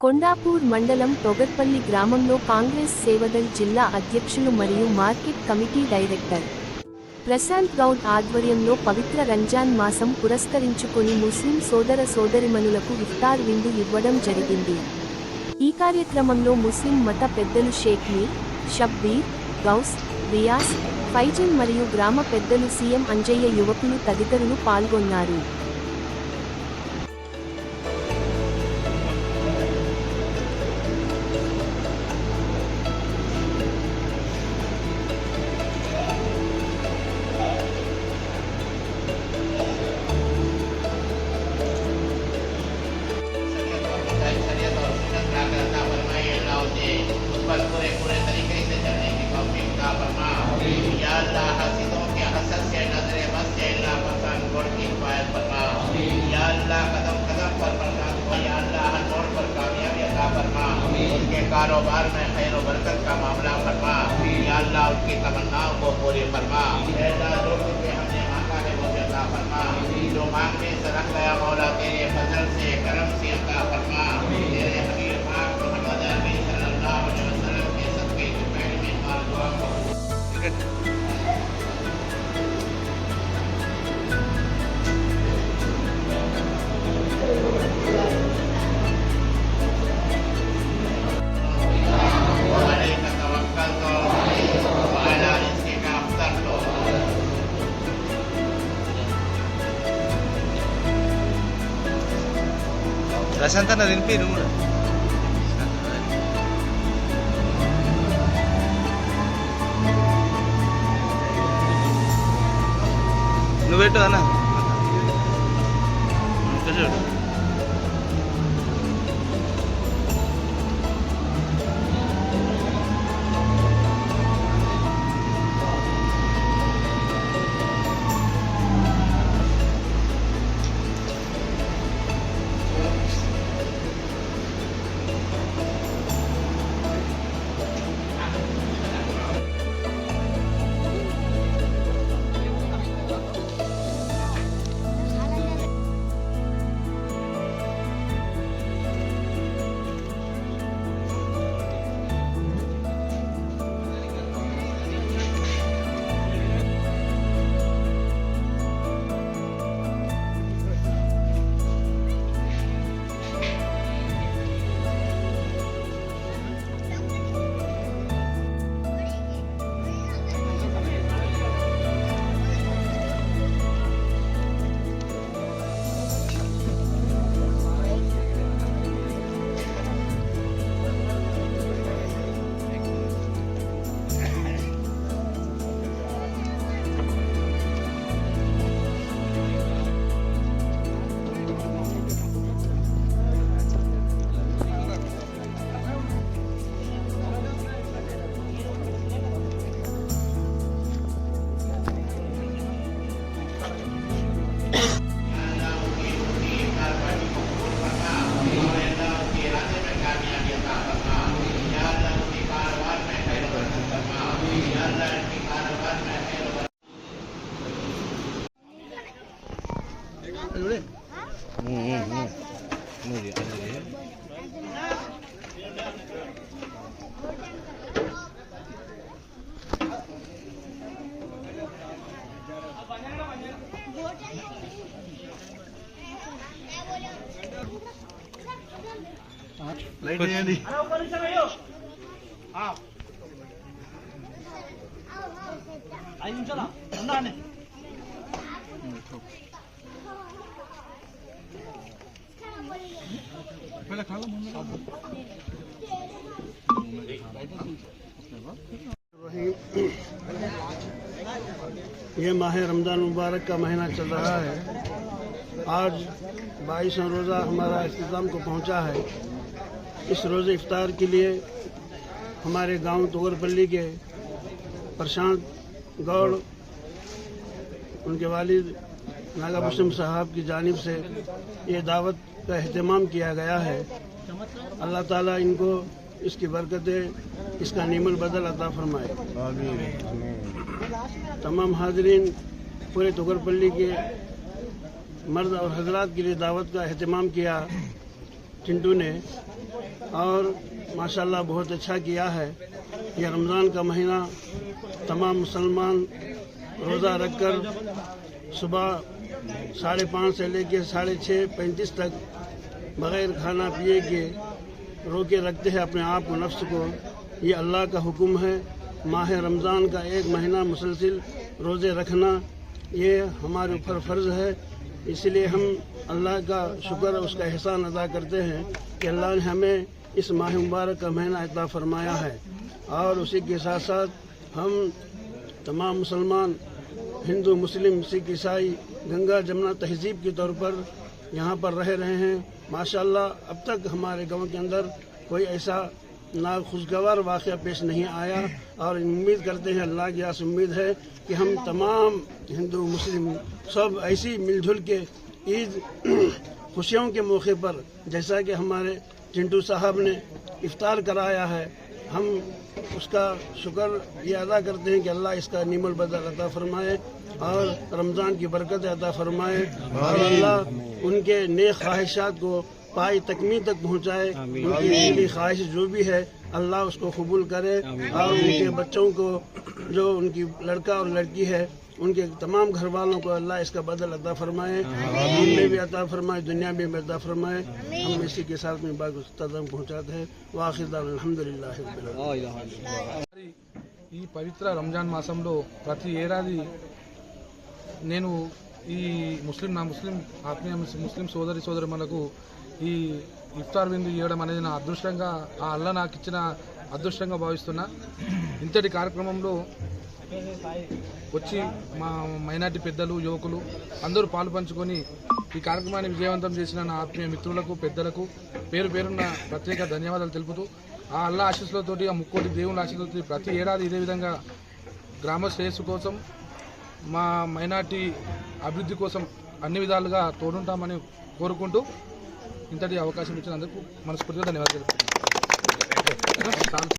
కొండాపూర్ మండలం తొగర్పల్లి గ్రామంలో కాంగ్రెస్ సేవదల్ జిల్లా అధ్యక్షులు మరియు market committee director Prashant Goud ఆధ్వర్యంలో పవిత్ర రంజాన్ మాసం పురస్కరించుకొని ముస్లిం సోదర సోదరిమణులకు ఇఫ్తార్ విందు ఇవ్వడం జరిగింది। ఈ కార్యక్రమంలో ముస్లిం మత పెద్దలు షేక్ మీర్, షబ్బీర్, గౌస్, రియాస్, ఫైజల్ మరియు గ్రామ పెద్దలు సీఎం అంజయ్య యువకులు తదితరులు పాల్గొన్నారు। पूरे तरीके से चलने की तौफीक अता फरमा। या अल्लाह हसीदों के हसद से नजरे बस से अल्लाह पसंद गुण की हिफाजत फरमा। या अल्लाह कदम कदम पर प्रसाद हो, या अल्लाह हर मोड़ पर कामयाबी अता फरमा। उनके कारोबार में खैर व बरकत का मामला फरमा। या अल्लाह उनकी तमन्नाओं को पूरी फरमा। अल्लाह जो कुछ हमने मांगा है वो अता फरमा। जो मांगने से रख गया मौला तेरे फजल से करम से अता फरमा। तेरे हबीब पाक मोहम्मद अरबी सल्लल्लाहु अलैहि वसल्लम के सदके की पैर में मार दुआ को ప్రశాంత్ అన్న తినిపి నువ్వు కూడా నువ్వు పెట్టు అన్న చూడు లైట్ చేయండి ये माह रमज़ान मुबारक का महीना चल रहा है। आज 22वां रोज़ा हमारा इख्तिताम को पहुंचा है। इस रोज़े इफ्तार के लिए हमारे गांव तोगरपल्ली के प्रशांत गौड़ उनके वालिद नागा मुस्लिम साहब की जानिब से ये दावत का अहतमाम किया गया है। अल्लाह ताला इनको इसकी बरकतें, इसका नीमल बदल अता फरमाए। तमाम हाज़रीन पूरे तोगरपल्ली के मर्द और हजरात के लिए दावत का अहतमाम किया चिंटू ने। और माशाल्लाह बहुत अच्छा किया है। यह रमज़ान का महीना तमाम मुसलमान रोज़ा रखकर सुबह 5:30 से लेकर 6:35 तक बग़ैर खाना पिए के रोके रखते हैं अपने आप को, नफ्स को। ये अल्लाह का हुक्म है। माह रमज़ान का एक महीना मुसलसिल रोज़े रखना ये हमारे ऊपर फ़र्ज़ है। इसलिए हम अल्लाह का शुक्र, उसका एहसान अदा करते हैं कि अल्लाह ने हमें इस माह मुबारक का महीना अता फरमाया है। और उसी के साथ साथ हम तमाम मुसलमान, हिंदू, मुस्लिम, सिख, ईसाई गंगा जमुना तहजीब के तौर पर यहाँ पर रह रहे हैं। माशाल्लाह अब तक हमारे गांव के अंदर कोई ऐसा नाखुशगवार वाक़या पेश नहीं आया और उम्मीद करते हैं, अल्लाह की आस उम्मीद है कि हम तमाम हिंदू मुस्लिम सब ऐसी मिलजुल के ईद खुशियों के मौके पर, जैसा कि हमारे चिंटू साहब ने इफ्तार कराया है, हम उसका शुक्र ये अदा करते हैं कि अल्लाह इसका नीमल बदल अता फरमाए और रमज़ान की बरकत अता फरमाए और अल्लाह उनके नेक ख्वाहिशात को पाई तकमील तक पहुँचाए। उनकी दिली ख्वाहिश जो भी है अल्लाह उसको कबूल करे और उनके बच्चों को, जो उनकी लड़का और लड़की है, उनके तमाम घर वालों को अल्लाह इसका बदल अता फरमाए, दीन में भी अता फरमाए, दुनिया में भी अता फरमाए। हम इसी के साथ में बात पहुँचाते हैं। वाखिर अल्हम्दुलिल्लाह। ఈ పవిత్ర రంజాన్ మాసంలో ప్రతి ఏడాది నేను ఈ నా ముస్లిం ఆత్మీయ ముస్లిం సోదరులకు ఈ ఇఫ్తార్ విందు ఇవ్వడం అనేది నా అదృష్టంగా, ఆ అల్లా నాకు ఇచ్చిన అదృష్టంగా భావిస్తున్నా. ఇంతటి కార్యక్రమంలో వచ్చి మా మైనార్టీ పెద్దలు, యువకులు అందరూ పాలు పంచుకొని ఈ కార్యక్రమాన్ని విజయవంతం చేసిన నా ఆత్మీయ మిత్రులకు, పెద్దలకు పేరు పేరున్న ప్రత్యేక ధన్యవాదాలు తెలుపుతూ, ఆ అల్లా ఆశీస్సులతోటి, ఆ ముక్కోటి దేవుళ్ళ ఆశీస్సులతోటి ప్రతి ఏడాది ఇదే విధంగా గ్రామ శ్రేయస్సు కోసం, మా మైనార్టీ అభివృద్ధి కోసం అన్ని విధాలుగా తోడుంటామని కోరుకుంటూ ఇంతటి అవకాశం ఇచ్చినందుకు మనస్ఫూర్తిగా ధన్యవాదాలు తెలుపుతున్నాను.